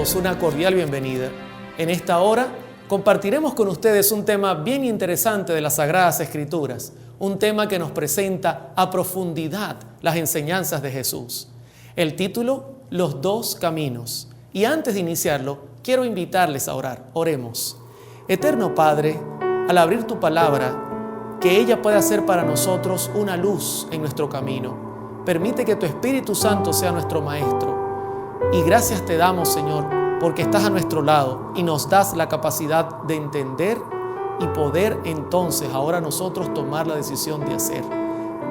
damos una cordial bienvenida. En esta hora compartiremos con ustedes un tema bien interesante de las Sagradas Escrituras, un tema que nos presenta a profundidad las enseñanzas de Jesús. El título, Los dos caminos. Y antes de iniciarlo, quiero invitarles a orar. Oremos. Eterno Padre, al abrir tu palabra, que ella pueda ser para nosotros una luz en nuestro camino. Permite que tu Espíritu Santo sea nuestro Maestro. Y gracias te damos, Señor, porque estás a nuestro lado y nos das la capacidad de entender y poder entonces ahora nosotros tomar la decisión de hacer.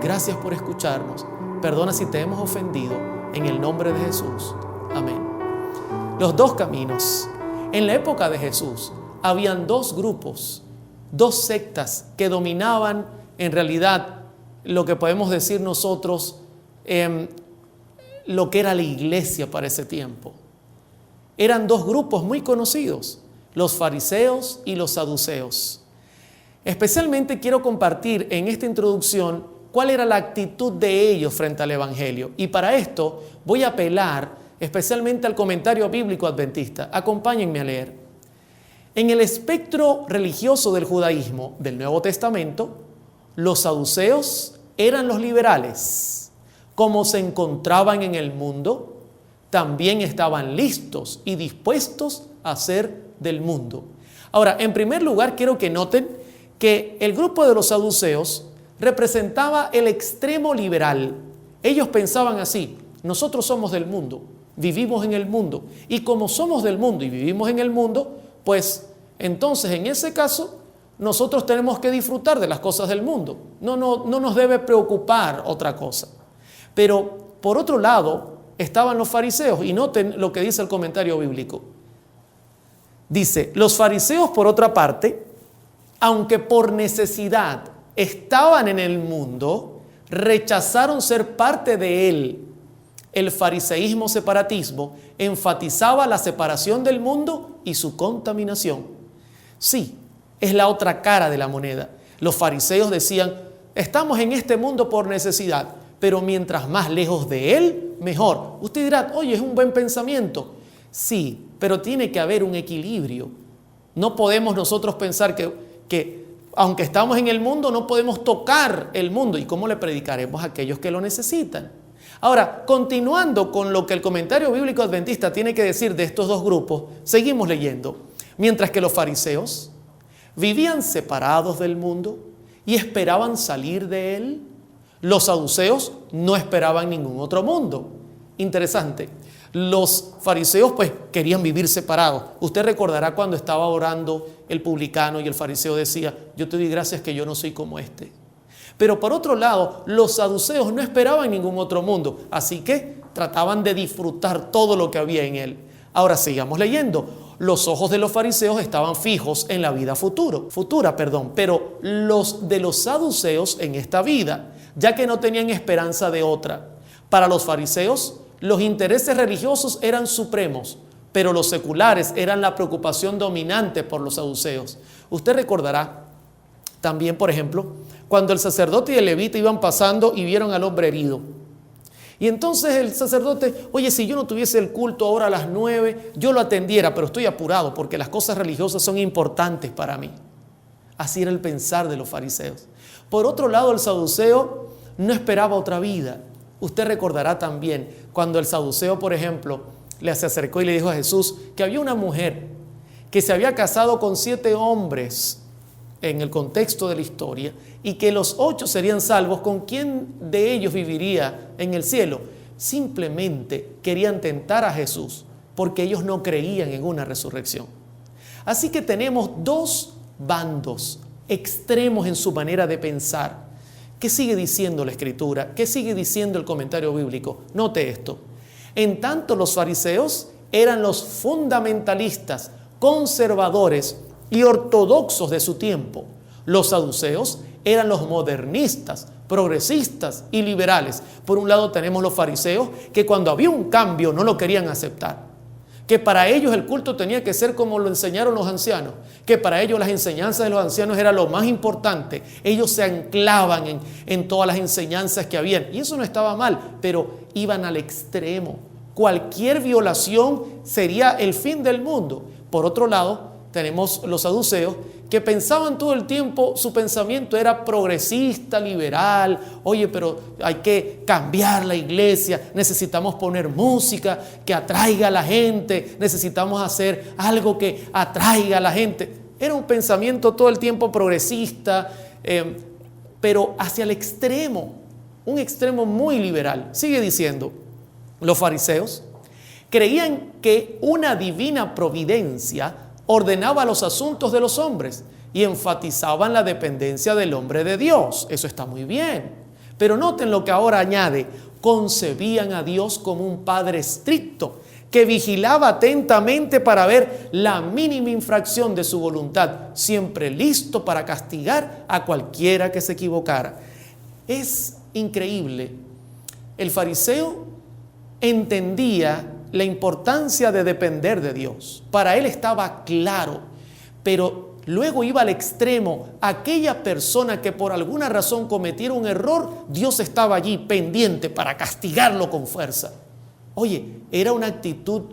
Gracias por escucharnos. Perdona si te hemos ofendido. En el nombre de Jesús. Amén. Los dos caminos. En la época de Jesús habían dos grupos, dos sectas que dominaban en realidad lo que podemos decir nosotros lo que era la iglesia para ese tiempo. Eran dos grupos muy conocidos, los fariseos y los saduceos. Especialmente quiero compartir en esta introducción cuál era la actitud de ellos frente al Evangelio. Y para esto voy a apelar especialmente al comentario bíblico adventista. Acompáñenme a leer. En el espectro religioso del judaísmo del Nuevo Testamento, los saduceos eran los liberales. Como se encontraban en el mundo, también estaban listos y dispuestos a ser del mundo. Ahora, en primer lugar, quiero que noten que el grupo de los saduceos representaba el extremo liberal. Ellos pensaban así: nosotros somos del mundo, vivimos en el mundo, y como somos del mundo y vivimos en el mundo, pues entonces en ese caso nosotros tenemos que disfrutar de las cosas del mundo. No nos debe preocupar otra cosa. Pero por otro lado estaban los fariseos, y noten lo que dice el comentario bíblico. Dice: los fariseos, por otra parte, aunque por necesidad estaban en el mundo, rechazaron ser parte de él. El fariseísmo separatismo enfatizaba la separación del mundo y su contaminación. Sí, es la otra cara de la moneda. Los fariseos decían: estamos en este mundo por necesidad, pero mientras más lejos de él, mejor. Usted dirá: oye, es un buen pensamiento. Sí, pero tiene que haber un equilibrio. No podemos nosotros pensar que aunque estamos en el mundo, no podemos tocar el mundo. ¿Y cómo le predicaremos a aquellos que lo necesitan? Ahora, continuando con lo que el comentario bíblico adventista tiene que decir de estos dos grupos, seguimos leyendo. Mientras que los fariseos vivían separados del mundo y esperaban salir de él, los saduceos no esperaban ningún otro mundo. Interesante. Los fariseos pues querían vivir separados. Usted recordará cuando estaba orando el publicano y el fariseo decía: yo te doy gracias que yo no soy como este. Pero por otro lado, los saduceos no esperaban ningún otro mundo, así que trataban de disfrutar todo lo que había en él. Ahora sigamos leyendo. Los ojos de los fariseos estaban fijos en la vida futura, pero los de los saduceos en esta vida, ya que no tenían esperanza de otra. Para los fariseos, los intereses religiosos eran supremos, pero los seculares eran la preocupación dominante por los saduceos. Usted recordará también, por ejemplo, cuando el sacerdote y el levita iban pasando y vieron al hombre herido. Y entonces el sacerdote: oye, si yo no tuviese el culto ahora a las 9, yo lo atendiera, pero estoy apurado porque las cosas religiosas son importantes para mí. Así era el pensar de los fariseos. Por otro lado, el saduceo no esperaba otra vida. Usted recordará también cuando el saduceo, por ejemplo, se acercó y le dijo a Jesús que había una mujer que se había casado con 7 hombres en el contexto de la historia, y que los 8 serían salvos. ¿Con quién de ellos viviría en el cielo? Simplemente querían tentar a Jesús porque ellos no creían en una resurrección. Así que tenemos dos bandos extremos en su manera de pensar. ¿Qué sigue diciendo la Escritura? ¿Qué sigue diciendo el comentario bíblico? Note esto. En tanto, los fariseos eran los fundamentalistas, conservadores y ortodoxos de su tiempo. Los saduceos eran los modernistas, progresistas y liberales. Por un lado tenemos los fariseos que cuando había un cambio no lo querían aceptar, que para ellos el culto tenía que ser como lo enseñaron los ancianos, que para ellos las enseñanzas de los ancianos era lo más importante. Ellos se anclaban en todas las enseñanzas que habían, y eso no estaba mal, pero iban al extremo. cualquier violación sería el fin del mundo. Por otro lado, tenemos los saduceos que pensaban todo el tiempo, su pensamiento era progresista, liberal. Oye, pero hay que cambiar la iglesia, necesitamos poner música que atraiga a la gente, necesitamos hacer algo que atraiga a la gente. Era un pensamiento todo el tiempo progresista, pero hacia el extremo, un extremo muy liberal. Sigue diciendo, los fariseos creían que una divina providencia ordenaba los asuntos de los hombres y enfatizaban la dependencia del hombre de Dios. Eso está muy bien. Pero noten lo que ahora añade: concebían a Dios como un padre estricto que vigilaba atentamente para ver la mínima infracción de su voluntad, siempre listo para castigar a cualquiera que se equivocara. Es increíble. El fariseo entendía la importancia de depender de Dios. Para él estaba claro, pero luego iba al extremo. Aquella persona que por alguna razón cometiera un error, Dios estaba allí pendiente para castigarlo con fuerza. Oye, era una actitud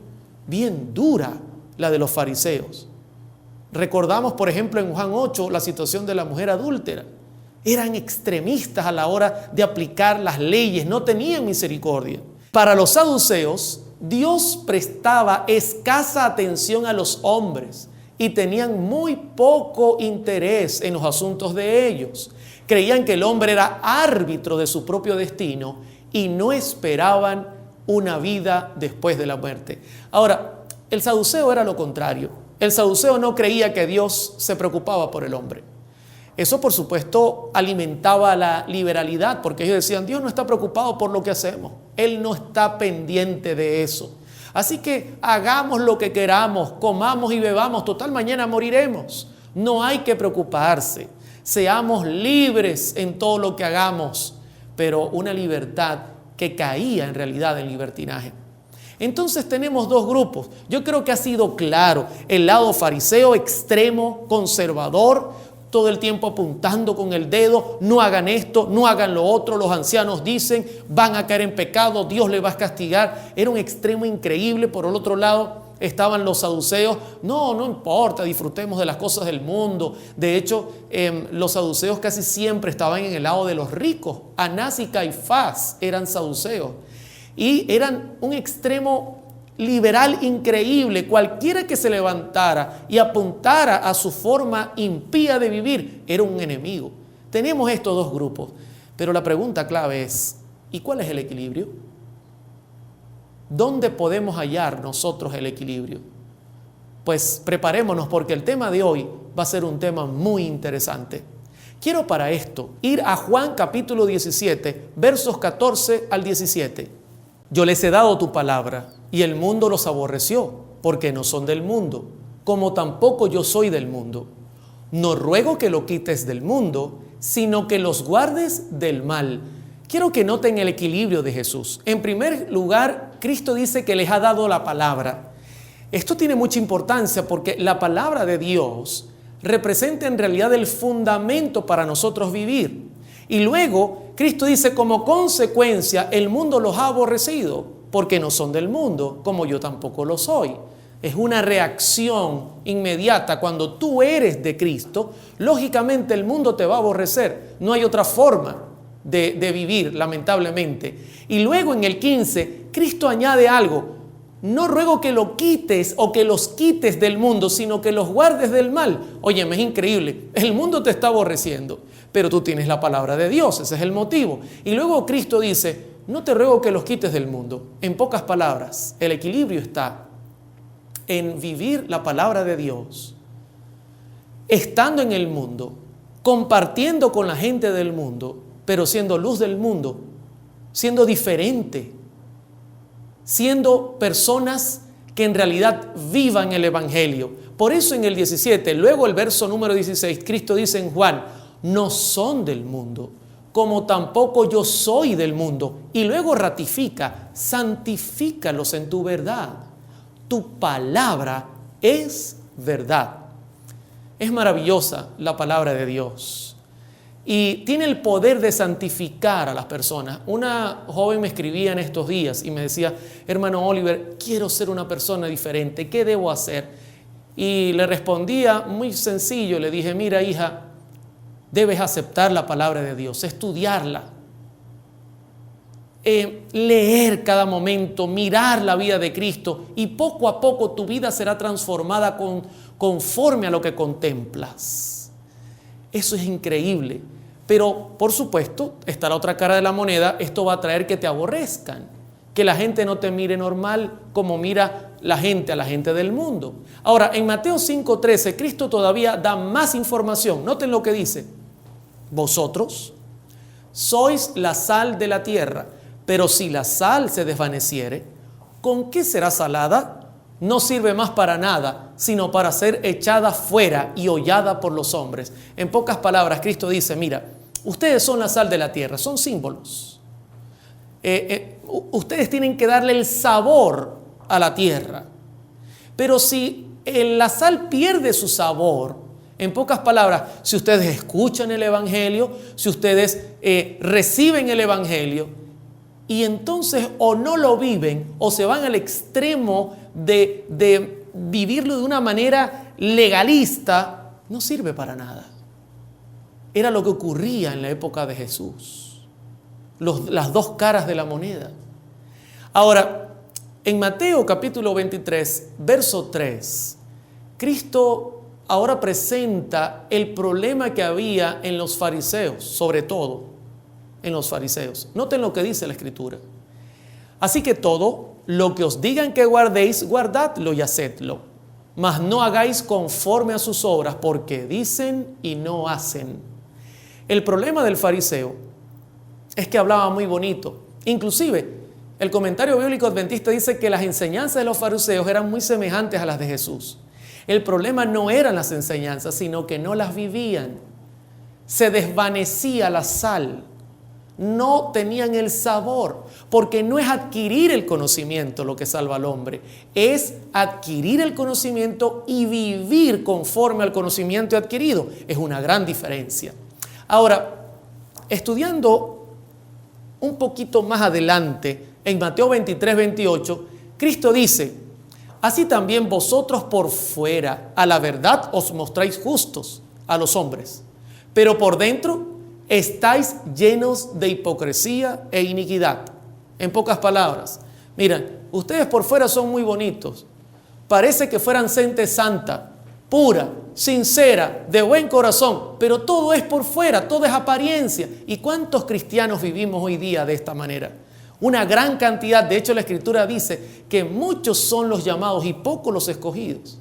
bien dura la de los fariseos. Recordamos, por ejemplo, en Juan 8, la situación de la mujer adúltera. Eran extremistas a la hora de aplicar las leyes, no tenían misericordia. Para los saduceos, Dios prestaba escasa atención a los hombres y tenían muy poco interés en los asuntos de ellos. Creían que el hombre era árbitro de su propio destino y no esperaban una vida después de la muerte. Ahora, el saduceo era lo contrario. El saduceo no creía que Dios se preocupaba por el hombre. Eso, por supuesto, alimentaba la liberalidad, porque ellos decían: Dios no está preocupado por lo que hacemos. Él no está pendiente de eso. Así que hagamos lo que queramos, comamos y bebamos, total, mañana moriremos. No hay que preocuparse. Seamos libres en todo lo que hagamos, pero una libertad que caía en realidad en libertinaje. Entonces tenemos dos grupos. Yo creo que ha sido claro: el lado fariseo extremo, conservador, todo el tiempo apuntando con el dedo: no hagan esto, no hagan lo otro, los ancianos dicen, van a caer en pecado, Dios les va a castigar. Era un extremo increíble. Por el otro lado estaban los saduceos: no importa, disfrutemos de las cosas del mundo. De hecho, los saduceos casi siempre estaban en el lado de los ricos. Anás y Caifás eran saduceos y eran un extremo liberal increíble. Cualquiera que se levantara y apuntara a su forma impía de vivir era un enemigo. Tenemos estos dos grupos, pero la pregunta clave es: ¿y cuál es el equilibrio? ¿Dónde podemos hallar nosotros el equilibrio? Pues preparémonos, porque el tema de hoy va a ser un tema muy interesante. Quiero para esto ir a Juan capítulo 17, versos 14 al 17. Yo les he dado tu palabra, y el mundo los aborreció, porque no son del mundo, como tampoco yo soy del mundo. No ruego que lo quites del mundo, sino que los guardes del mal. Quiero que noten el equilibrio de Jesús. En primer lugar, Cristo dice que les ha dado la palabra. Esto tiene mucha importancia, porque la palabra de Dios representa en realidad el fundamento para nosotros vivir. Y luego Cristo dice: como consecuencia, el mundo los ha aborrecido, porque no son del mundo, como yo tampoco lo soy. Es una reacción inmediata. Cuando tú eres de Cristo, lógicamente el mundo te va a aborrecer. No hay otra forma de vivir, lamentablemente. Y luego en el 15, Cristo añade algo: no ruego que lo quites o que los quites del mundo, sino que los guardes del mal. Óyeme, es increíble. El mundo te está aborreciendo, pero tú tienes la palabra de Dios. Ese es el motivo. Y luego Cristo dice: no te ruego que los quites del mundo. En pocas palabras, el equilibrio está en vivir la palabra de Dios, estando en el mundo, compartiendo con la gente del mundo, pero siendo luz del mundo, siendo diferente, siendo personas que en realidad vivan el evangelio. Por eso en el 17, luego el verso número 16, Cristo dice en Juan: no son del mundo, como tampoco yo soy del mundo. Y luego ratifica: santifícalos en tu verdad. Tu palabra es verdad. Es maravillosa la palabra de Dios. y tiene el poder de santificar a las personas. Una joven me escribía en estos días y me decía: hermano Oliver, quiero ser una persona diferente, ¿qué debo hacer? Y le respondía muy sencillo, le dije: mira, hija, debes aceptar la palabra de Dios, estudiarla, leer cada momento, mirar la vida de Cristo, y poco a poco tu vida será transformada conforme a lo que contemplas. Eso es increíble. Pero por supuesto está la otra cara de la moneda. Esto va a traer que te aborrezcan, que la gente no te mire normal como mira la gente a la gente del mundo. Ahora, en Mateo 5:13, Cristo todavía da más información. Noten lo que dice: vosotros sois la sal de la tierra, pero si la sal se desvaneciere, ¿con qué será salada? No sirve más para nada, sino para ser echada fuera y hollada por los hombres. En pocas palabras, Cristo dice: mira, ustedes son la sal de la tierra, son símbolos. Ustedes tienen que darle el sabor a la tierra. Pero si la sal pierde su sabor, en pocas palabras, si ustedes escuchan el Evangelio, si ustedes reciben el Evangelio, y entonces o no lo viven o se van al extremo de vivirlo de una manera legalista, no sirve para nada. Era lo que ocurría en la época de Jesús. Las dos caras de la moneda. Ahora, en Mateo capítulo 23, verso 3, Cristo ahora presenta el problema que había en los fariseos, sobre todo en los fariseos. Noten lo que dice la Escritura: así que todo lo que os digan que guardéis, guardadlo y hacedlo, mas no hagáis conforme a sus obras, porque dicen y no hacen. El problema del fariseo es que hablaba muy bonito. Inclusive, el comentario bíblico adventista dice que las enseñanzas de los fariseos eran muy semejantes a las de Jesús. El problema no eran las enseñanzas, sino que no las vivían. Se desvanecía la sal. No tenían el sabor, porque no es adquirir el conocimiento lo que salva al hombre, es adquirir el conocimiento y vivir conforme al conocimiento adquirido. Es una gran diferencia. Ahora, estudiando un poquito más adelante, en Mateo 23, 28, Cristo dice: así también vosotros por fuera a la verdad os mostráis justos a los hombres, pero por dentro estáis llenos de hipocresía e iniquidad. En pocas palabras, miren, ustedes por fuera son muy bonitos, parece que fueran gente santa, pura, sincera, de buen corazón, pero todo es por fuera, todo es apariencia. ¿Y cuántos cristianos vivimos hoy día de esta manera? Una gran cantidad. De hecho, la Escritura dice que muchos son los llamados y pocos los escogidos.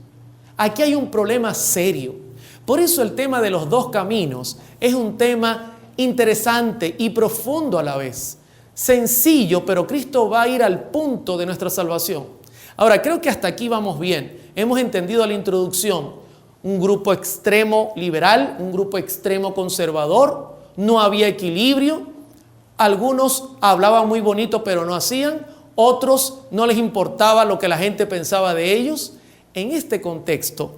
Aquí hay un problema serio. Por eso el tema de los dos caminos es un tema interesante y profundo a la vez. Sencillo, pero Cristo va a ir al punto de nuestra salvación. Ahora, creo que hasta aquí vamos bien. Hemos entendido la introducción. Un grupo extremo liberal, un grupo extremo conservador. No había equilibrio. Algunos hablaban muy bonito, pero no hacían. Otros no les importaba lo que la gente pensaba de ellos. En este contexto,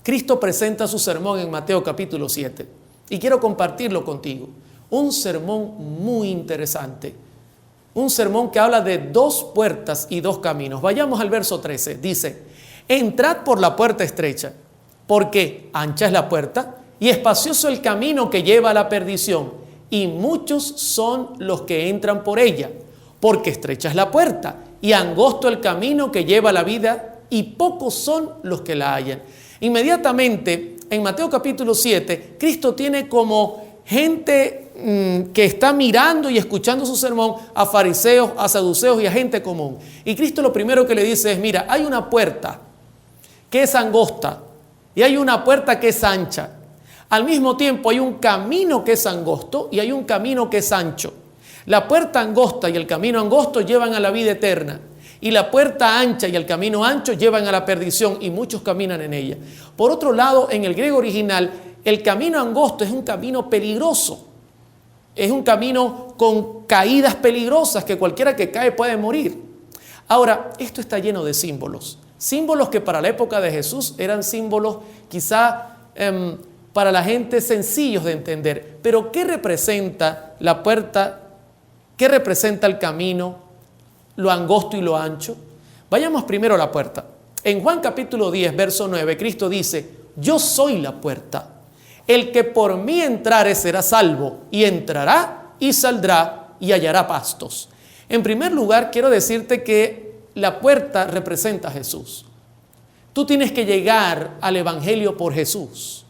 Cristo presenta su sermón en Mateo capítulo 7. Y quiero compartirlo contigo. Un sermón muy interesante. Un sermón que habla de dos puertas y dos caminos. Vayamos al verso 13. Dice: entrad por la puerta estrecha, porque ancha es la puerta y espacioso el camino que lleva a la perdición, y muchos son los que entran por ella. Porque estrecha es la puerta y angosto el camino que lleva a la vida, y pocos son los que la hallan. Inmediatamente, en Mateo capítulo 7, Cristo tiene como gente que está mirando y escuchando su sermón a fariseos, a saduceos y a gente común. Y Cristo lo primero que le dice es: mira, hay una puerta que es angosta y hay una puerta que es ancha. Al mismo tiempo hay un camino que es angosto y hay un camino que es ancho. La puerta angosta y el camino angosto llevan a la vida eterna, y la puerta ancha y el camino ancho llevan a la perdición, y muchos caminan en ella. Por otro lado, en el griego original, el camino angosto es un camino peligroso. Es un camino con caídas peligrosas, que cualquiera que cae puede morir. Ahora, esto está lleno de símbolos. Símbolos que para la época de Jesús eran símbolos quizá para la gente sencillos de entender. Pero ¿qué representa la puerta? ¿Qué representa el camino, lo angosto y lo ancho? Vayamos primero a la puerta. En Juan capítulo 10, verso 9, Cristo dice: yo soy la puerta. El que por mí entrare será salvo, y entrará y saldrá y hallará pastos. En primer lugar, quiero decirte que la puerta representa a Jesús. Tú tienes que llegar al Evangelio por Jesús.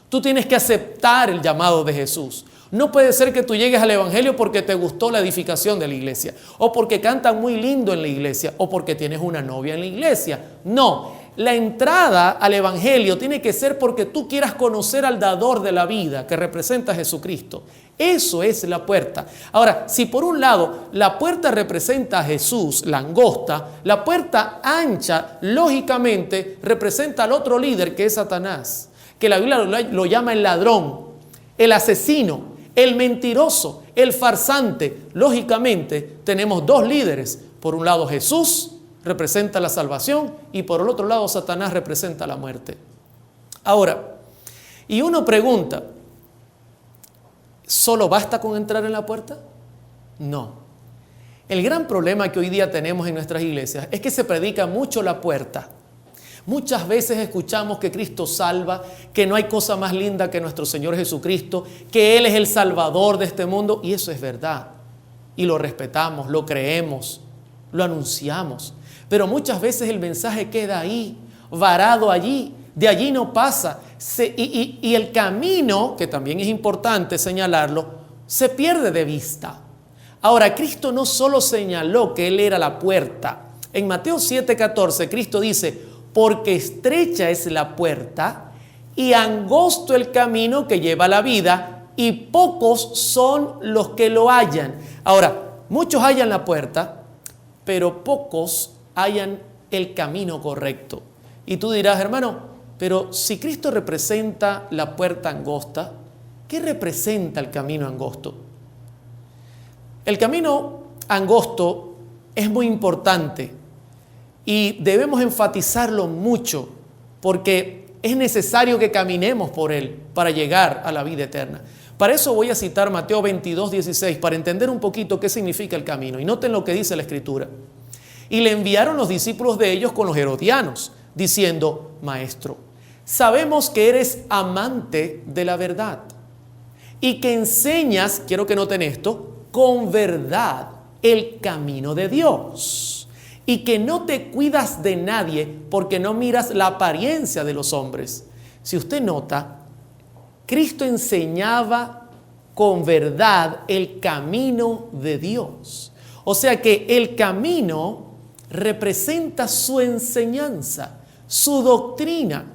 Tú tienes que aceptar el llamado de Jesús. No puede ser que tú llegues al Evangelio porque te gustó la edificación de la iglesia, o porque cantan muy lindo en la iglesia, o porque tienes una novia en la iglesia. No, la entrada al Evangelio tiene que ser porque tú quieras conocer al dador de la vida, que representa a Jesucristo. Eso es la puerta. Ahora, si por un lado la puerta representa a Jesús, la angosta, la puerta ancha, lógicamente, representa al otro líder, que es Satanás, que la Biblia lo llama el ladrón, el asesino, el mentiroso, el farsante. Lógicamente, tenemos dos líderes. Por un lado, Jesús representa la salvación, y por el otro lado, Satanás representa la muerte. Ahora, y uno pregunta, ¿solo basta con entrar en la puerta? No. El gran problema que hoy día tenemos en nuestras iglesias es que se predica mucho la puerta. Muchas veces escuchamos que Cristo salva, que no hay cosa más linda que nuestro Señor Jesucristo, que Él es el Salvador de este mundo, y eso es verdad. Y lo respetamos, lo creemos, lo anunciamos. Pero muchas veces el mensaje queda ahí, varado allí, de allí no pasa. Y el camino, que también es importante señalarlo, se pierde de vista. Ahora, Cristo no solo señaló que Él era la puerta. En Mateo 7:14, Cristo dice: porque estrecha es la puerta y angosto el camino que lleva a la vida, y pocos son los que lo hallan. Ahora, muchos hallan la puerta, pero pocos hallan el camino correcto. Y tú dirás: hermano, pero si Cristo representa la puerta angosta, ¿qué representa el camino angosto? El camino angosto es muy importante y debemos enfatizarlo mucho, porque es necesario que caminemos por él para llegar a la vida eterna. Para eso voy a citar Mateo 22:16 para entender un poquito qué significa el camino. Y noten lo que dice la Escritura. Y le enviaron los discípulos de ellos con los herodianos, diciendo: Maestro, sabemos que eres amante de la verdad y que enseñas, quiero que noten esto, con verdad el camino de Dios, y que no te cuidas de nadie porque no miras la apariencia de los hombres. Si usted nota, Cristo enseñaba con verdad el camino de Dios. O sea que el camino representa su enseñanza, su doctrina.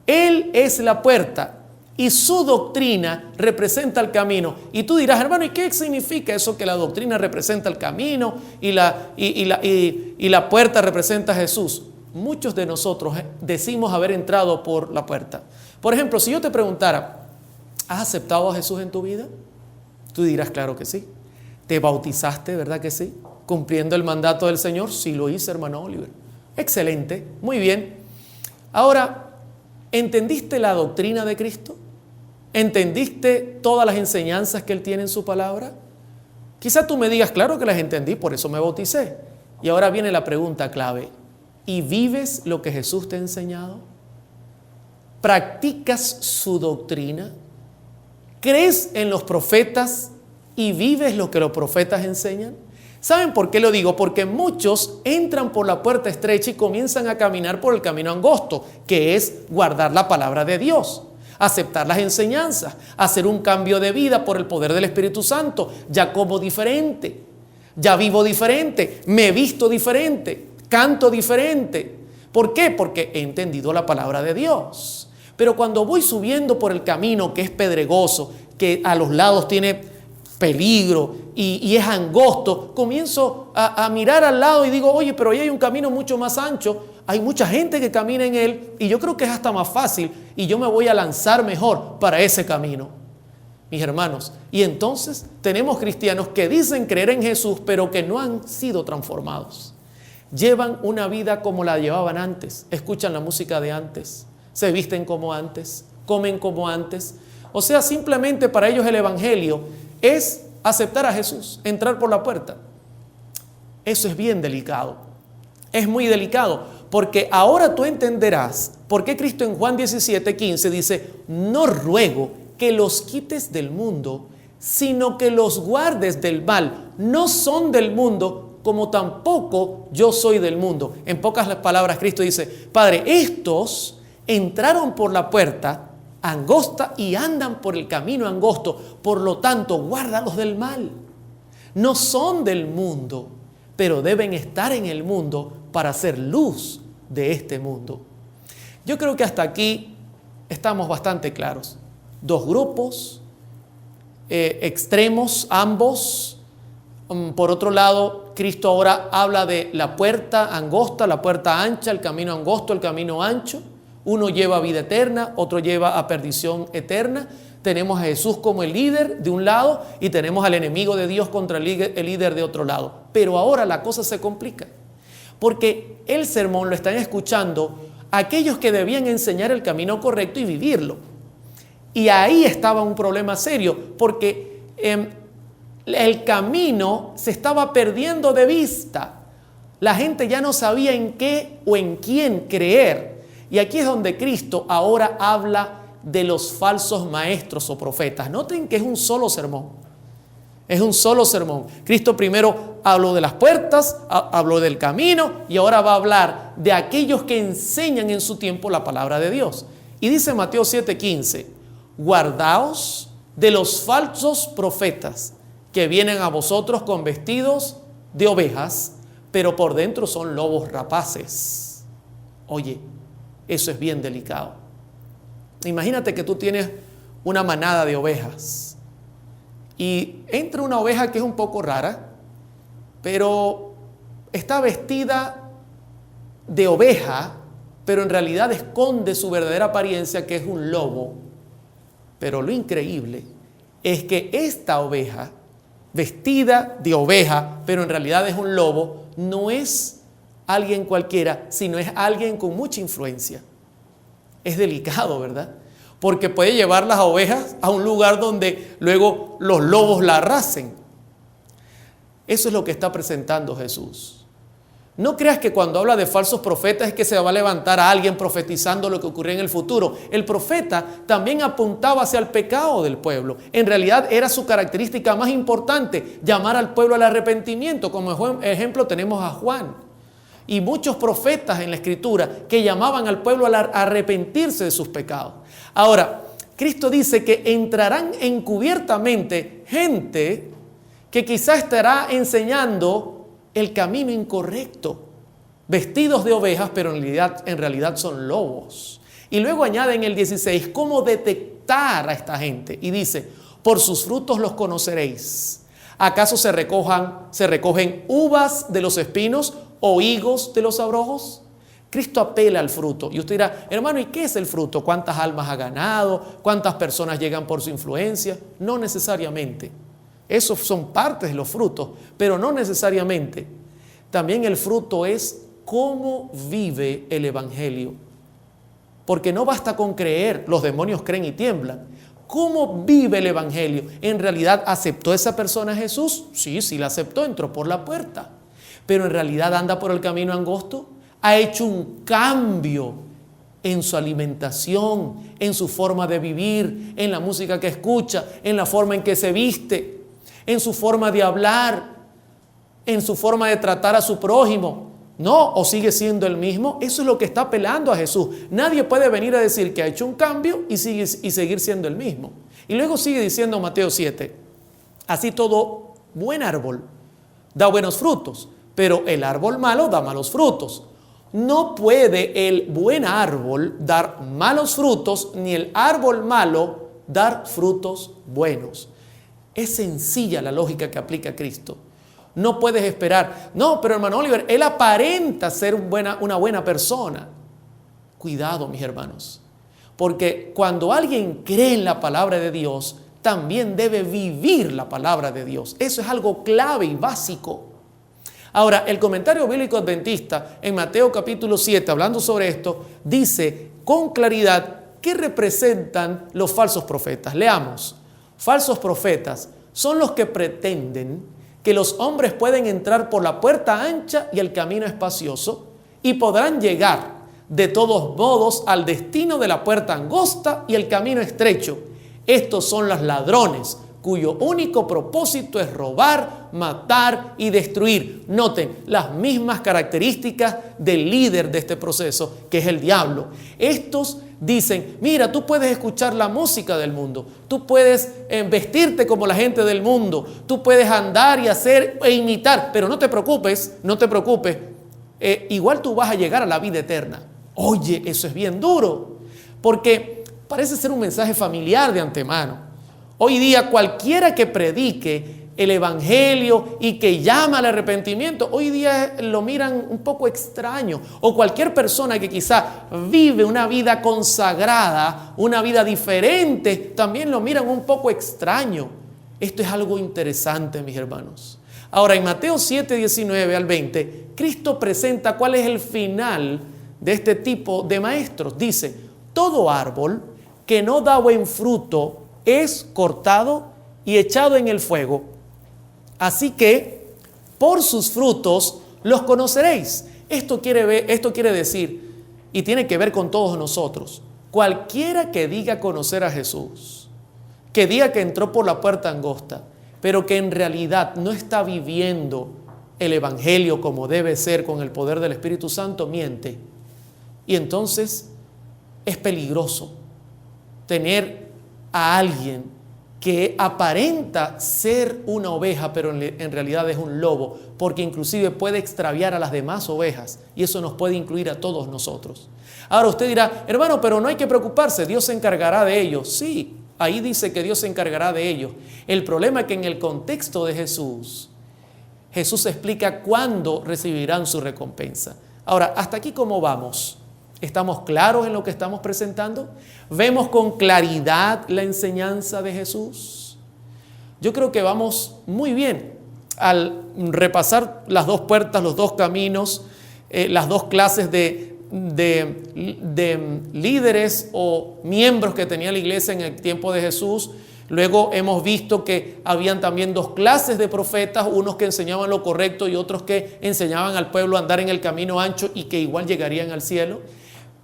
Él es la puerta y su doctrina representa el camino. Y tú dirás: hermano, ¿y qué significa eso que la doctrina representa el camino y la puerta representa a Jesús? Muchos de nosotros decimos haber entrado por la puerta. Por ejemplo, si yo te preguntara: ¿has aceptado a Jesús en tu vida? Tú dirás: claro que sí. ¿Te bautizaste, verdad que sí? ¿Cumpliendo el mandato del Señor? Sí, lo hice, hermano Oliver. Excelente, muy bien. Ahora, ¿entendiste la doctrina de Cristo? ¿Entendiste todas las enseñanzas que Él tiene en su palabra? Quizá tú me digas: claro que las entendí, por eso me bauticé. Y ahora viene la pregunta clave: ¿y vives lo que Jesús te ha enseñado? ¿Practicas su doctrina? ¿Crees en los profetas y vives lo que los profetas enseñan? ¿Saben por qué lo digo? Porque muchos entran por la puerta estrecha y comienzan a caminar por el camino angosto, que es guardar la palabra de Dios, aceptar las enseñanzas, hacer un cambio de vida por el poder del Espíritu Santo. Ya como diferente, ya vivo diferente, me he visto diferente, canto diferente. ¿Por qué? Porque he entendido la palabra de Dios. Pero cuando voy subiendo por el camino que es pedregoso, que a los lados tiene peligro y es angosto, comienzo a mirar al lado y digo: oye, pero ahí hay un camino mucho más ancho, hay mucha gente que camina en él y yo creo que es hasta más fácil y yo me voy a lanzar mejor para ese camino. Mis hermanos, y entonces tenemos cristianos que dicen creer en Jesús, pero que no han sido transformados. Llevan una vida como la llevaban antes, escuchan la música de antes, se visten como antes, comen como antes. O sea, simplemente para ellos el evangelio es aceptar a Jesús, entrar por la puerta. Eso es bien delicado, es muy delicado, porque ahora tú entenderás por qué Cristo en Juan 17:15 dice: no ruego que los quites del mundo, sino que los guardes del mal. No son del mundo, como tampoco yo soy del mundo. En pocas palabras, Cristo dice: Padre, estos entraron por la puerta angosta y andan por el camino angosto, por lo tanto, guárdalos del mal. No son del mundo, pero deben estar en el mundo para ser luz de este mundo. Yo creo que hasta aquí estamos bastante claros. Dos grupos, extremos ambos. Por otro lado, Cristo ahora habla de la puerta angosta, la puerta ancha, el camino angosto, el camino ancho. Uno lleva a vida eterna, otro lleva a perdición eterna. Tenemos a Jesús como el líder de un lado y tenemos al enemigo de Dios contra el líder de otro lado. Pero ahora la cosa se complica, porque el sermón lo están escuchando aquellos que debían enseñar el camino correcto y vivirlo. Y ahí estaba un problema serio, porque el camino se estaba perdiendo de vista. La gente ya no sabía en qué o en quién creer. Y aquí es donde Cristo ahora habla de los falsos maestros o profetas. Noten que es un solo sermón. Es un solo sermón. Cristo primero habló de las puertas, habló del camino y ahora va a hablar de aquellos que enseñan en su tiempo la palabra de Dios. Y dice Mateo 7:15: guardaos de los falsos profetas que vienen a vosotros con vestidos de ovejas, pero por dentro son lobos rapaces. Oye, eso es bien delicado. Imagínate que tú tienes una manada de ovejas y entra una oveja que es un poco rara, pero está vestida de oveja, pero en realidad esconde su verdadera apariencia, que es un lobo. Pero lo increíble es que esta oveja, vestida de oveja, pero en realidad es un lobo, no es alguien cualquiera, sino es alguien con mucha influencia. Es delicado, ¿verdad? Porque puede llevar las ovejas a un lugar donde luego los lobos la arrasen. Eso es lo que está presentando Jesús. No creas que cuando habla de falsos profetas es que se va a levantar a alguien profetizando lo que ocurría en el futuro. El profeta también apuntaba hacia el pecado del pueblo. En realidad era su característica más importante, llamar al pueblo al arrepentimiento. Como ejemplo tenemos a Juan y muchos profetas en la Escritura que llamaban al pueblo a arrepentirse de sus pecados. Ahora, Cristo dice que entrarán encubiertamente gente que quizá estará enseñando el camino incorrecto, vestidos de ovejas, pero en realidad son lobos. Y luego añade en el 16 cómo detectar a esta gente. Y dice: por sus frutos los conoceréis. ¿Acaso se recogen uvas de los espinos o higos de los abrojos? Cristo apela al fruto. Y usted dirá: hermano, ¿y qué es el fruto? ¿Cuántas almas ha ganado? ¿Cuántas personas llegan por su influencia? No necesariamente. Esos son partes de los frutos, pero no necesariamente. También el fruto es cómo vive el evangelio. Porque no basta con creer, los demonios creen y tiemblan. ¿Cómo vive el evangelio? ¿En realidad aceptó esa persona a Jesús? Sí, la aceptó, entró por la puerta. Pero en realidad anda por el camino angosto. Ha hecho un cambio en su alimentación, en su forma de vivir, en la música que escucha, en la forma en que se viste, en su forma de hablar, en su forma de tratar a su prójimo. No, o sigue siendo el mismo. Eso es lo que está apelando a Jesús. Nadie puede venir a decir que ha hecho un cambio y seguir siendo el mismo. Y luego sigue diciendo Mateo 7: así todo buen árbol da buenos frutos, pero el árbol malo da malos frutos. No puede el buen árbol dar malos frutos, ni el árbol malo dar frutos buenos. Es sencilla la lógica que aplica Cristo. No puedes esperar: no, pero hermano Oliver, él aparenta ser una buena persona. Cuidado, mis hermanos, porque cuando alguien cree en la palabra de Dios, también debe vivir la palabra de Dios. Eso es algo clave y básico. Ahora, el comentario bíblico adventista en Mateo capítulo 7, hablando sobre esto, dice con claridad qué representan los falsos profetas. Leamos. Falsos profetas son los que pretenden que los hombres pueden entrar por la puerta ancha y el camino espacioso y podrán llegar de todos modos al destino de la puerta angosta y el camino estrecho. Estos son los ladrones, cuyo único propósito es robar, matar y destruir. Noten las mismas características del líder de este proceso, que es el diablo. Estos dicen, mira, tú puedes escuchar la música del mundo, tú puedes vestirte como la gente del mundo, tú puedes andar y hacer e imitar, pero no te preocupes, igual tú vas a llegar a la vida eterna. Oye, eso es bien duro, porque parece ser un mensaje familiar de antemano. Hoy día cualquiera que predique el evangelio y que llama al arrepentimiento, hoy día lo miran un poco extraño. O cualquier persona que quizá vive una vida consagrada, una vida diferente, también lo miran un poco extraño. Esto es algo interesante, mis hermanos. Ahora, en Mateo 7, 19 al 20, Cristo presenta cuál es el final de este tipo de maestros. Dice, todo árbol que no da buen fruto es cortado y echado en el fuego. Así que por sus frutos los conoceréis. Esto quiere decir, y tiene que ver con todos nosotros, cualquiera que diga conocer a Jesús, que diga que entró por la puerta angosta, pero que en realidad no está viviendo el evangelio como debe ser con el poder del Espíritu Santo, miente. Y entonces es peligroso tener a alguien que aparenta ser una oveja, pero en realidad es un lobo, porque inclusive puede extraviar a las demás ovejas, y eso nos puede incluir a todos nosotros. Ahora usted dirá, hermano, pero no hay que preocuparse, Dios se encargará de ellos. Sí, ahí dice que Dios se encargará de ellos. El problema es que en el contexto de Jesús explica cuándo recibirán su recompensa. Ahora, hasta aquí, ¿cómo vamos? ¿Estamos claros en lo que estamos presentando? ¿Vemos con claridad la enseñanza de Jesús? Yo creo que vamos muy bien al repasar las dos puertas, los dos caminos, las dos clases de líderes o miembros que tenía la iglesia en el tiempo de Jesús. Luego hemos visto que habían también dos clases de profetas, unos que enseñaban lo correcto y otros que enseñaban al pueblo a andar en el camino ancho y que igual llegarían al cielo.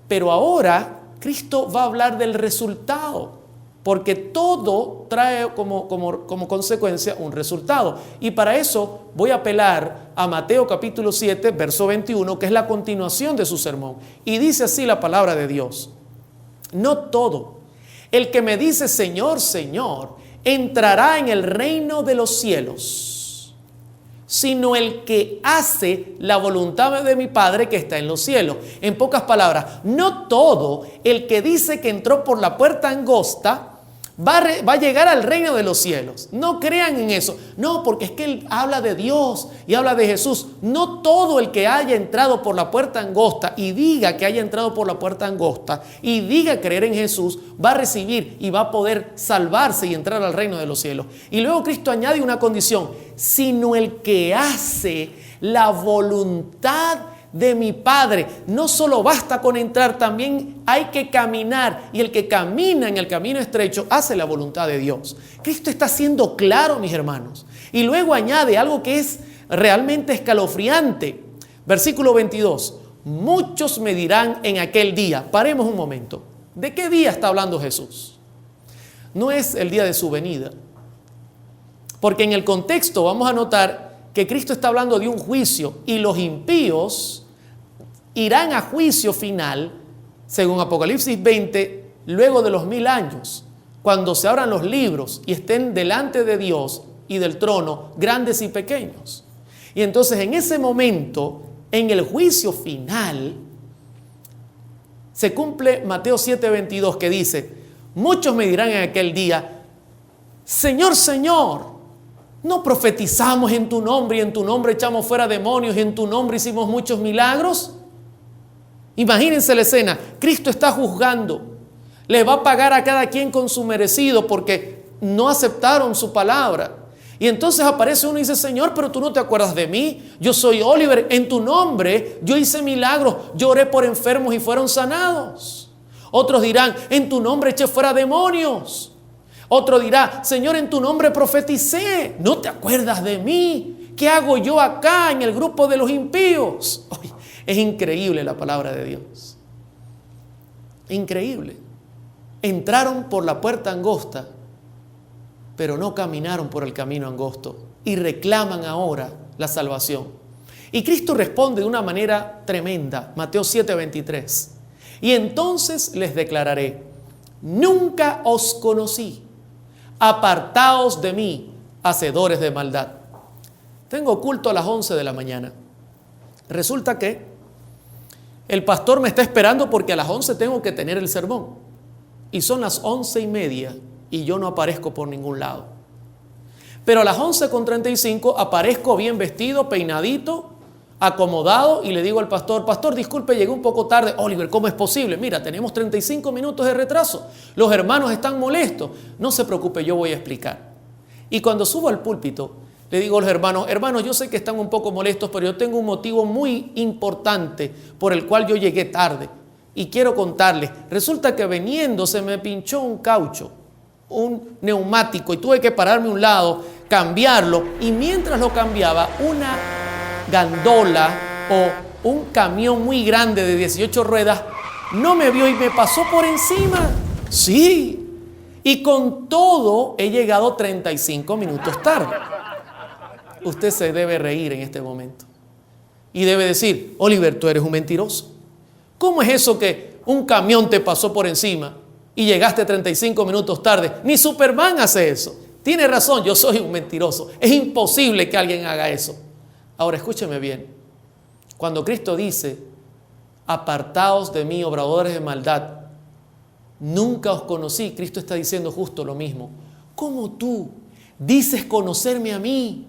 Pero ahora Cristo va a hablar del resultado, porque todo trae como consecuencia un resultado. Y para eso voy a apelar a Mateo capítulo 7, verso 21, que es la continuación de su sermón. Y dice así la palabra de Dios: no todo el que me dice Señor, Señor, entrará en el reino de los cielos, sino el que hace la voluntad de mi Padre que está en los cielos. En pocas palabras, no todo el que dice que entró por la puerta angosta va a llegar al reino de los cielos. No crean en eso. No, porque es que él habla de Dios y habla de Jesús. No todo el que haya entrado por la puerta angosta y diga que haya entrado por la puerta angosta y diga creer en Jesús va a recibir y va a poder salvarse y entrar al reino de los cielos. Y luego Cristo añade una condición: sino el que hace la voluntad de mi Padre. No solo basta con entrar, también hay que caminar, y el que camina en el camino estrecho hace la voluntad de Dios. Cristo está siendo claro, mis hermanos, y luego añade algo que es realmente escalofriante. Versículo 22: muchos me dirán en aquel día. Paremos un momento. ¿De qué día está hablando Jesús? No es el día de su venida, porque en el contexto vamos a notar que Cristo está hablando de un juicio, y los impíos irán a juicio final, según Apocalipsis 20, luego de los 1000 años, cuando se abran los libros y estén delante de Dios y del trono, grandes y pequeños. Y entonces en ese momento, en el juicio final, se cumple Mateo 7:22, que dice: muchos me dirán en aquel día, Señor, Señor, ¿no profetizamos en tu nombre y en tu nombre echamos fuera demonios y en tu nombre hicimos muchos milagros? Imagínense la escena. Cristo está juzgando. Le va a pagar a cada quien con su merecido porque no aceptaron su palabra. Y entonces aparece uno y dice: Señor, pero tú no te acuerdas de mí. Yo soy Oliver. En tu nombre yo hice milagros. Yo oré por enfermos y fueron sanados. Otros dirán, en tu nombre eché fuera demonios. Otro dirá, Señor, en tu nombre profeticé. ¿No te acuerdas de mí? ¿Qué hago yo acá en el grupo de los impíos? Oye, es increíble la palabra de Dios. Increíble. Entraron por la puerta angosta, pero no caminaron por el camino angosto y reclaman ahora la salvación. Y Cristo responde de una manera tremenda. Mateo 7:23. Y entonces les declararé, nunca os conocí. Apartaos de mí, hacedores de maldad. Tengo culto a las 11 de la mañana. Resulta que el pastor me está esperando porque a las 11 tengo que tener el sermón. Y son las 11:30 y yo no aparezco por ningún lado. Pero a las 11:35 aparezco bien vestido, peinadito, acomodado y le digo al pastor, pastor, disculpe, llegué un poco tarde. Oliver, ¿cómo es posible? Mira, tenemos 35 minutos de retraso. Los hermanos están molestos. No se preocupe, yo voy a explicar. Y cuando subo al púlpito, le digo a los hermanos, yo sé que están un poco molestos, pero yo tengo un motivo muy importante por el cual yo llegué tarde. Y quiero contarles, resulta que veniendo se me pinchó un caucho, un neumático, y tuve que pararme a un lado, cambiarlo, y mientras lo cambiaba, una gandola o un camión muy grande de 18 ruedas no me vio y me pasó por encima. Sí, y con todo he llegado 35 minutos tarde. Usted se debe reír en este momento y debe decir, Oliver, tú eres un mentiroso. ¿Cómo es eso que un camión te pasó por encima y llegaste 35 minutos tarde? Ni Superman hace eso. Tiene razón, yo soy un mentiroso. Es imposible que alguien haga eso. Ahora escúcheme bien. Cuando Cristo dice, apartaos de mí, obradores de maldad, nunca os conocí, Cristo está diciendo justo lo mismo. ¿Cómo tú dices conocerme a mí?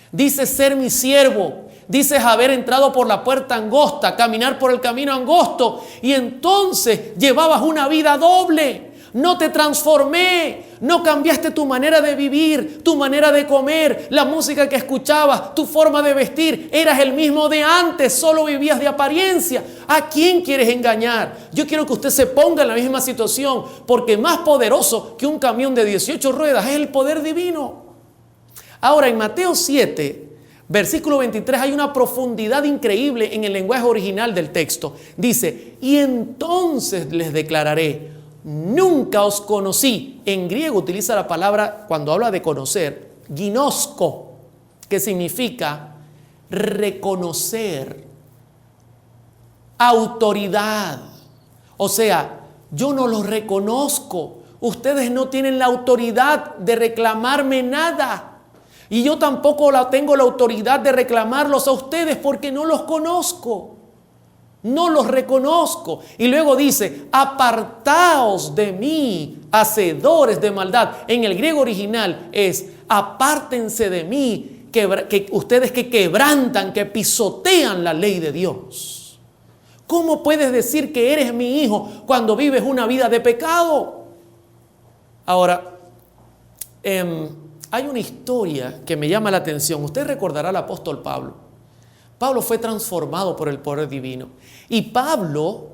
Dices ser mi siervo, dices haber entrado por la puerta angosta, caminar por el camino angosto, y entonces llevabas una vida doble. No te transformé, no cambiaste tu manera de vivir, tu manera de comer, la música que escuchabas, tu forma de vestir. Eras el mismo de antes, solo vivías de apariencia. ¿A quién quieres engañar? Yo quiero que usted se ponga en la misma situación, porque más poderoso que un camión de 18 ruedas es el poder divino. Ahora, en Mateo 7, versículo 23, hay una profundidad increíble en el lenguaje original del texto. Dice, y entonces les declararé, nunca os conocí. En griego utiliza la palabra, cuando habla de conocer, ginosko, que significa reconocer, autoridad. O sea, yo no los reconozco. Ustedes no tienen la autoridad de reclamarme nada. Y yo tampoco tengo la autoridad de reclamarlos a ustedes porque no los conozco. No los reconozco. Y luego dice, apartaos de mí, hacedores de maldad. En el griego original es, apártense de mí, que ustedes que quebrantan, que pisotean la ley de Dios. ¿Cómo puedes decir que eres mi hijo cuando vives una vida de pecado? Ahora, hay una historia que me llama la atención. Usted recordará al apóstol Pablo. Pablo fue transformado por el poder divino. Y Pablo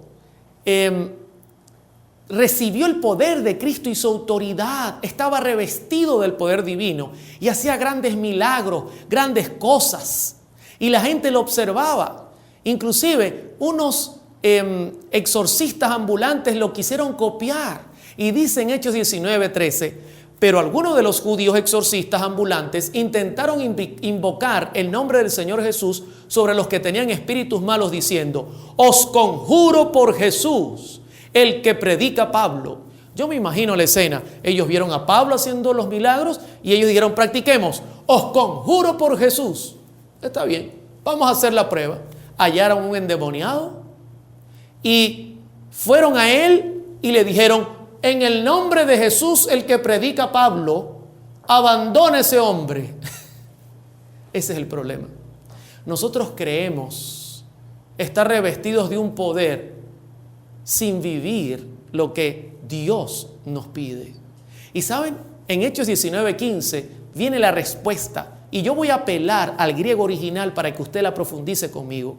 recibió el poder de Cristo y su autoridad. Estaba revestido del poder divino y hacía grandes milagros, grandes cosas. Y la gente lo observaba. Inclusive unos exorcistas ambulantes lo quisieron copiar. Y dice en Hechos 19:13, pero algunos de los judíos exorcistas ambulantes intentaron invocar el nombre del Señor Jesús sobre los que tenían espíritus malos, diciendo, os conjuro por Jesús, el que predica Pablo. Yo me imagino la escena. Ellos vieron a Pablo haciendo los milagros y ellos dijeron, practiquemos, os conjuro por Jesús. Está bien, vamos a hacer la prueba. Hallaron un endemoniado y fueron a él y le dijeron, en el nombre de Jesús, el que predica Pablo, abandona ese hombre. Ese es el problema. Nosotros creemos estar revestidos de un poder sin vivir lo que Dios nos pide. Y saben, en Hechos 19:15 viene la respuesta. Y yo voy a apelar al griego original para que usted la profundice conmigo.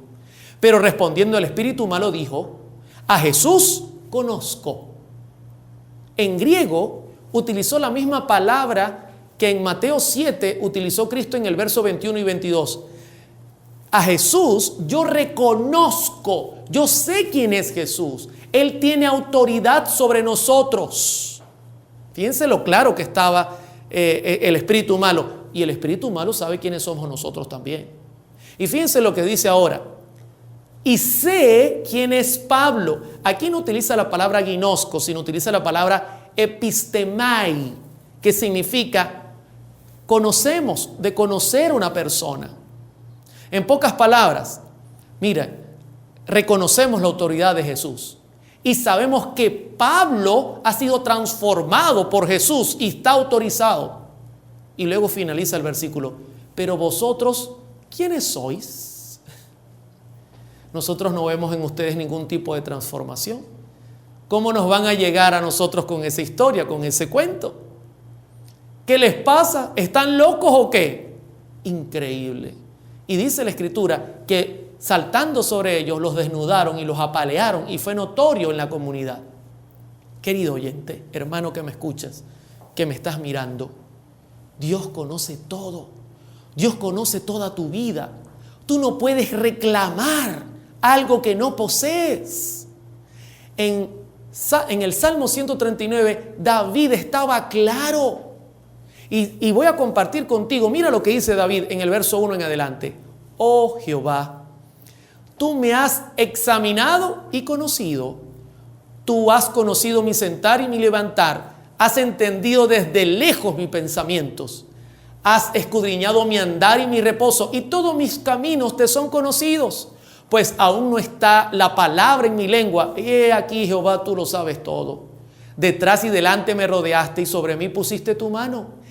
Pero respondiendo el espíritu malo dijo, a Jesús conozco. En griego utilizó la misma palabra que en Mateo 7 utilizó Cristo en el verso 21 y 22. A Jesús yo reconozco, yo sé quién es Jesús. Él tiene autoridad sobre nosotros. Fíjense lo claro que estaba el espíritu malo. Y el espíritu malo sabe quiénes somos nosotros también. Y fíjense lo que dice ahora. Y sé quién es Pablo. Aquí no utiliza la palabra ginosco, sino utiliza la palabra epistemai, que significa conocemos, de conocer a una persona. En pocas palabras, mira, reconocemos la autoridad de Jesús y sabemos que Pablo ha sido transformado por Jesús y está autorizado. Y luego finaliza el versículo, pero vosotros, ¿quiénes sois? Nosotros no vemos en ustedes ningún tipo de transformación. ¿Cómo nos van a llegar a nosotros con esa historia, con ese cuento? ¿Qué les pasa? ¿Están locos o qué? Increíble. Y dice la Escritura que saltando sobre ellos los desnudaron y los apalearon y fue notorio en la comunidad. Querido oyente, hermano que me escuchas, que me estás mirando, Dios conoce todo. Dios conoce toda tu vida. Tú no puedes reclamar algo que no posees. En el Salmo 139, David estaba claro. Y voy a compartir contigo, mira lo que dice David en el verso 1 en adelante. Oh Jehová, tú me has examinado y conocido. Tú has conocido mi sentar y mi levantar. Has entendido desde lejos mis pensamientos. Has escudriñado mi andar y mi reposo. Y todos mis caminos te son conocidos. Pues aún no está la palabra en mi lengua. He aquí, Jehová, tú lo sabes todo. Detrás y delante me rodeaste y sobre mí pusiste tu mano.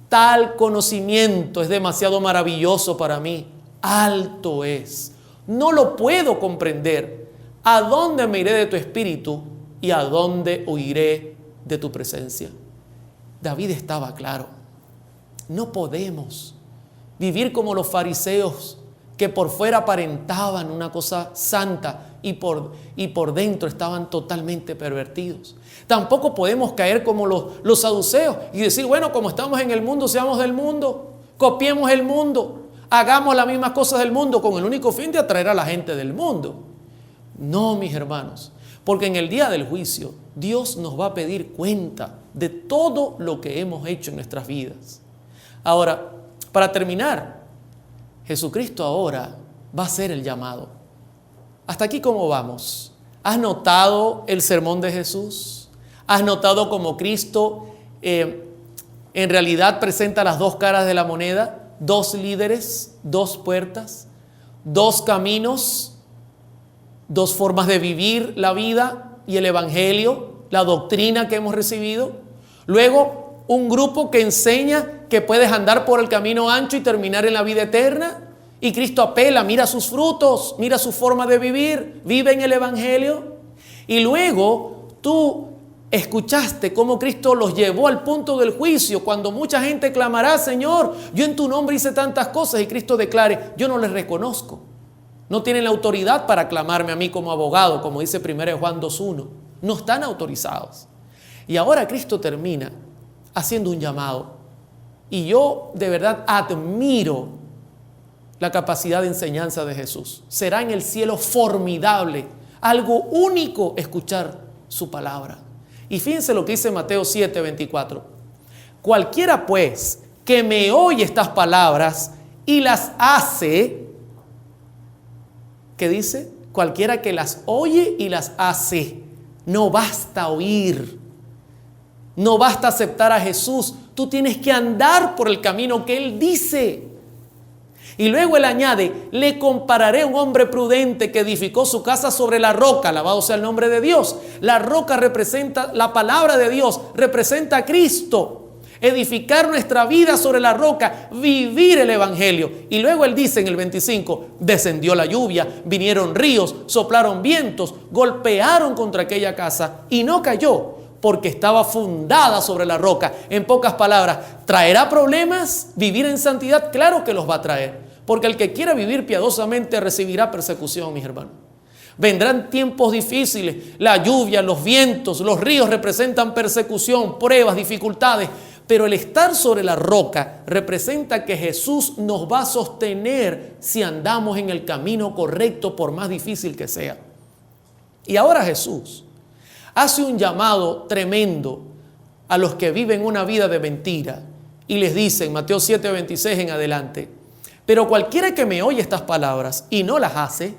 Tal conocimiento es demasiado maravilloso para mí. Alto es. No lo puedo comprender. ¿A dónde me iré de tu espíritu y a dónde huiré de tu presencia? David estaba claro. No podemos vivir como los fariseos que por fuera aparentaban una cosa santa y por dentro estaban totalmente pervertidos. Tampoco podemos caer como los saduceos y decir, bueno, como estamos en el mundo, seamos del mundo, copiemos el mundo, hagamos las mismas cosas del mundo con el único fin de atraer a la gente del mundo. No, mis hermanos, porque en el día del juicio Dios nos va a pedir cuenta de todo lo que hemos hecho en nuestras vidas. Ahora, para terminar, Jesucristo ahora va a hacer el llamado. ¿Hasta aquí cómo vamos? ¿Has notado el sermón de Jesús? ¿Has notado cómo Cristo en realidad presenta las dos caras de la moneda? Dos líderes, dos puertas, dos caminos, dos formas de vivir la vida y el evangelio, la doctrina que hemos recibido. Luego, un grupo que enseña que puedes andar por el camino ancho y terminar en la vida eterna. Y Cristo apela, mira sus frutos, mira su forma de vivir, vive en el evangelio. Y luego tú escuchaste cómo Cristo los llevó al punto del juicio, cuando mucha gente clamará, Señor, yo en tu nombre hice tantas cosas, y Cristo declare, yo no les reconozco. No tienen la autoridad para clamarme a mí como abogado, como dice 1 Juan 2:1. No están autorizados. Y ahora Cristo termina haciendo un llamado. Y yo de verdad admiro la capacidad de enseñanza de Jesús. Será en el cielo formidable, algo único escuchar su palabra. Y fíjense lo que dice Mateo 7:24. Cualquiera pues que me oye estas palabras y las hace, ¿qué dice? Cualquiera que las oye y las hace. No basta oír. No basta aceptar a Jesús. Tú tienes que andar por el camino que Él dice. Y luego Él añade, le compararé a un hombre prudente que edificó su casa sobre la roca, alabado sea el nombre de Dios. La roca representa la palabra de Dios, representa a Cristo. Edificar nuestra vida sobre la roca, vivir el evangelio. Y luego Él dice en el 25, descendió la lluvia, vinieron ríos, soplaron vientos, golpearon contra aquella casa y no cayó, porque estaba fundada sobre la roca. En pocas palabras, ¿traerá problemas vivir en santidad? Claro que los va a traer. Porque el que quiera vivir piadosamente recibirá persecución, mis hermanos. Vendrán tiempos difíciles, la lluvia, los vientos, los ríos representan persecución, pruebas, dificultades. Pero el estar sobre la roca representa que Jesús nos va a sostener si andamos en el camino correcto, por más difícil que sea. Y ahora Jesús hace un llamado tremendo a los que viven una vida de mentira. Y les dice en Mateo 7:26 en adelante: pero cualquiera que me oye estas palabras y no las hace,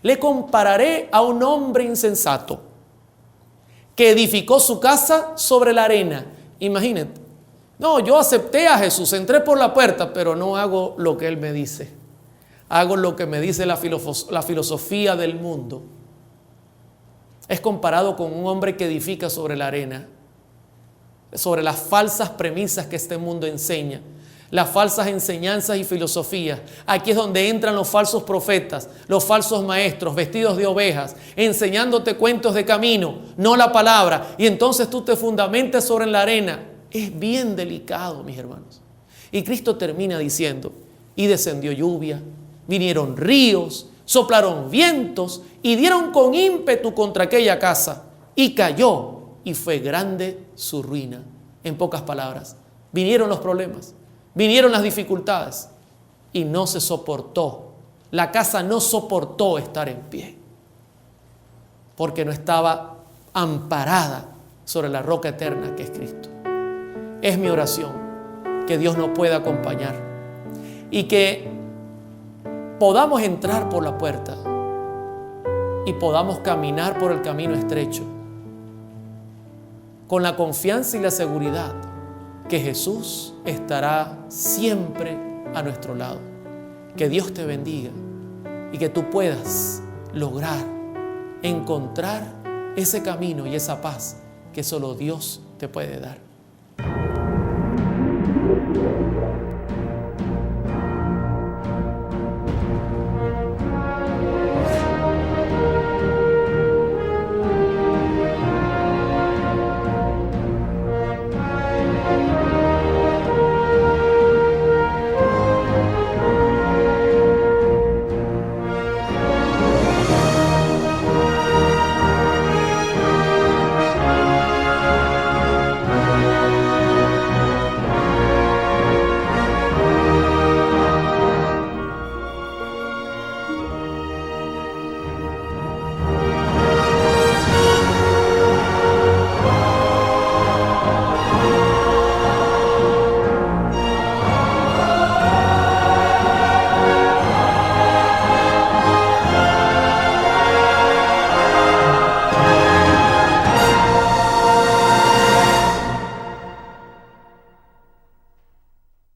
le compararé a un hombre insensato que edificó su casa sobre la arena. Imagínate, no, yo acepté a Jesús, entré por la puerta, pero no hago lo que Él me dice. Hago lo que me dice la filosofía del mundo. Es comparado con un hombre que edifica sobre la arena, sobre las falsas premisas que este mundo enseña, las falsas enseñanzas y filosofías. Aquí es donde entran los falsos profetas, los falsos maestros vestidos de ovejas, enseñándote cuentos de camino, no la palabra. Y entonces tú te fundamentas sobre la arena. Es bien delicado, mis hermanos. Y Cristo termina diciendo: y descendió lluvia, vinieron ríos, soplaron vientos y dieron con ímpetu contra aquella casa, y cayó, y fue grande su ruina. En pocas palabras, vinieron los problemas, vinieron las dificultades y no se soportó. La casa no soportó estar en pie porque no estaba amparada sobre la roca eterna que es Cristo. Es mi oración que Dios nos pueda acompañar y que podamos entrar por la puerta y podamos caminar por el camino estrecho con la confianza y la seguridad que Jesús estará siempre a nuestro lado. Que Dios te bendiga y que tú puedas lograr encontrar ese camino y esa paz que solo Dios te puede dar.